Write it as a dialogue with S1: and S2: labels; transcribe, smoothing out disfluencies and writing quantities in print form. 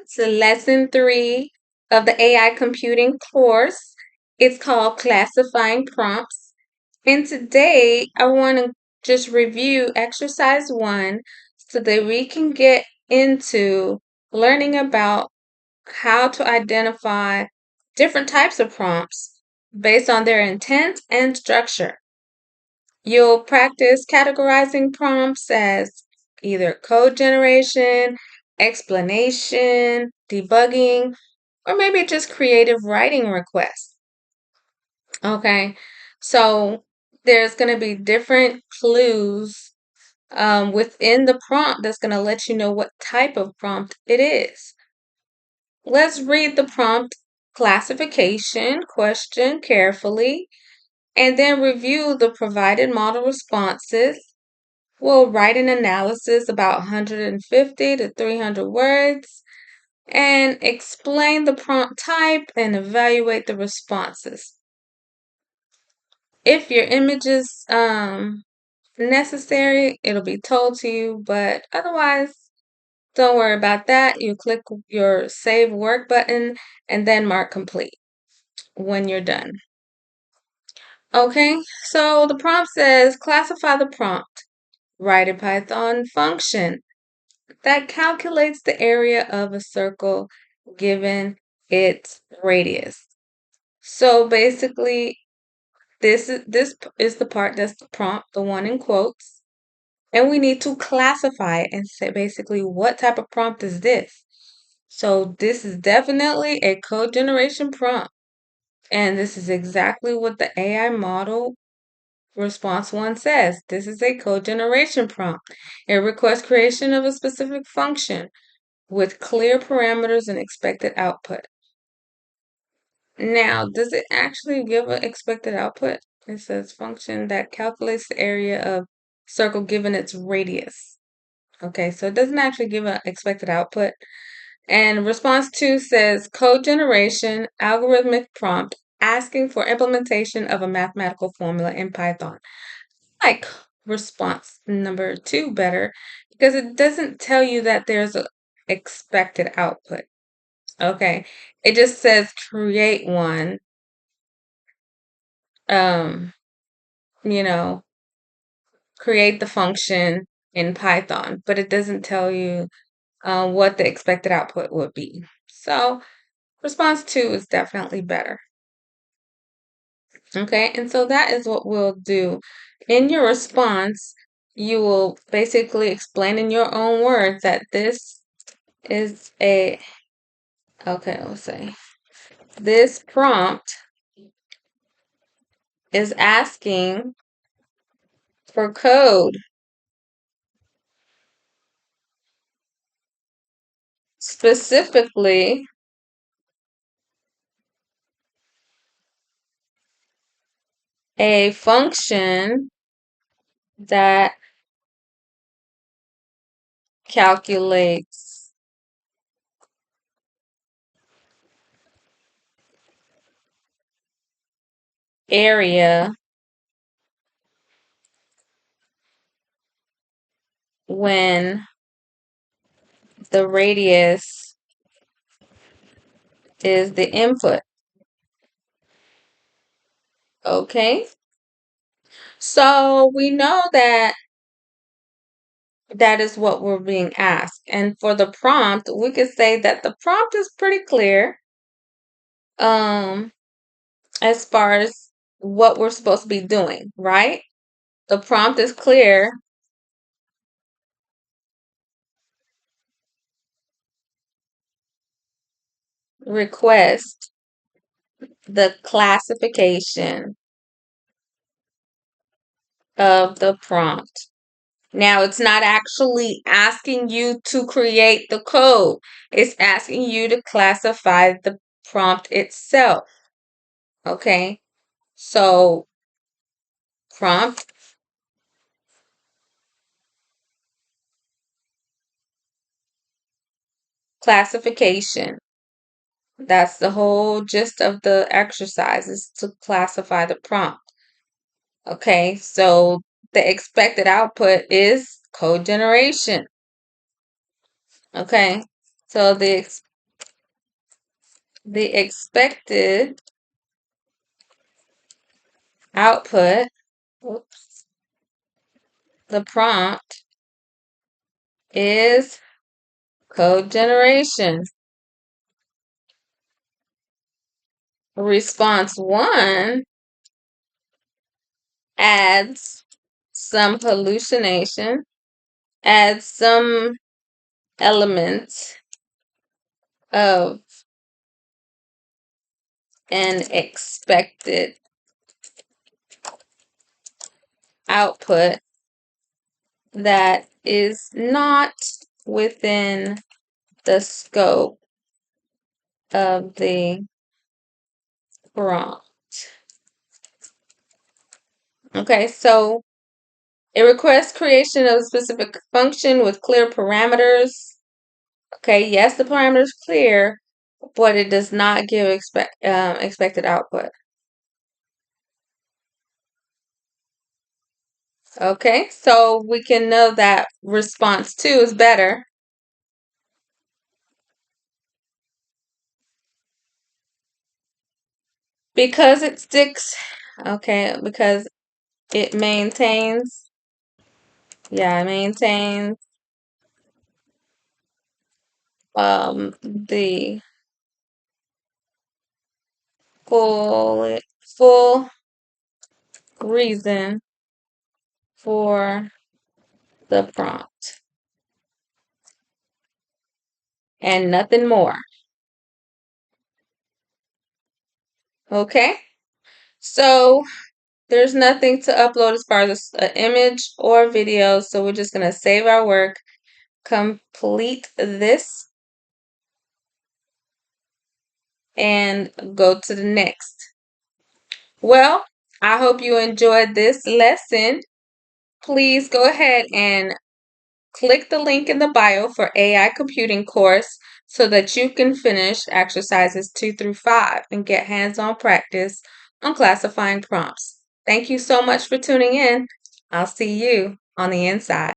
S1: So lesson 3 of the AI computing course. It's called Classifying Prompts. And today I want to just review exercise 1 so that we can get into learning about how to identify different types of prompts based on their intent and structure. You'll practice categorizing prompts as either code generation, explanation, debugging, or maybe just creative writing requests. Okay, so there's going to be different clues within the prompt that's going to let you know what type of prompt it is. Let's read the prompt classification question carefully and then review the provided model responses. We'll write an analysis about 150 to 300 words and explain the prompt type and evaluate the responses. If your image is necessary, it'll be told to you, but otherwise, don't worry about that. You click your Save Work button and then mark complete when you're done. Okay, so the prompt says classify the prompt. Write a Python function that calculates the area of a circle given its radius. So basically, this is the part that's the prompt, the one in quotes, and we need to classify it and say basically what type of prompt is this. So this is definitely a code generation prompt, and this is exactly what the AI model response 1 says. This is a code generation prompt. It requests creation of a specific function with clear parameters and expected output. Now, does it actually give an expected output? It says function that calculates the area of circle given its radius. Okay, so it doesn't actually give an expected output. And response 2 says code generation algorithmic prompt asking for implementation of a mathematical formula in Python. I like response number 2 better because it doesn't tell you that there's an expected output. Okay. It just says create one. Um, you know, create the function in Python, but it doesn't tell you what the expected output would be. So response 2 is definitely better. Okay, and so that is what we'll do. In your response, you will basically explain in your own words that this is okay, let's say, this prompt is asking for code, specifically a function that calculates area when the radius is the input. Okay, so we know that that is what we're being asked. And for the prompt, we could say that the prompt is pretty clear as far as what we're supposed to be doing, right? The prompt is clear. Request the classification of the prompt. Now, it's not actually asking you to create the code. It's asking you to classify the prompt itself. Okay? So, prompt classification. That's the whole gist of the exercise is to classify the prompt. Okay? So, the expected output is code generation. Okay? So, the the expected output, oops, the prompt is code generation. Response 1 adds some hallucination, adds some elements of an expected output that is not within the scope of the prompt. Okay, so it requests creation of a specific function with clear parameters. Okay, yes, the parameter is clear, but it does not give expected output. Okay, so we can know that response 2 is better because it sticks. Okay, because it maintains. Yeah, it maintains the full reason for the prompt and nothing more. Okay, so there's nothing to upload as far as an image or video, so we're just going to save our work, complete this, and go to the next. Well, I hope you enjoyed this lesson. Please go ahead and click the link in the bio for AI computing course so that you can finish exercises 2 through 5 and get hands-on practice on classifying prompts. Thank you so much for tuning in. I'll see you on the inside.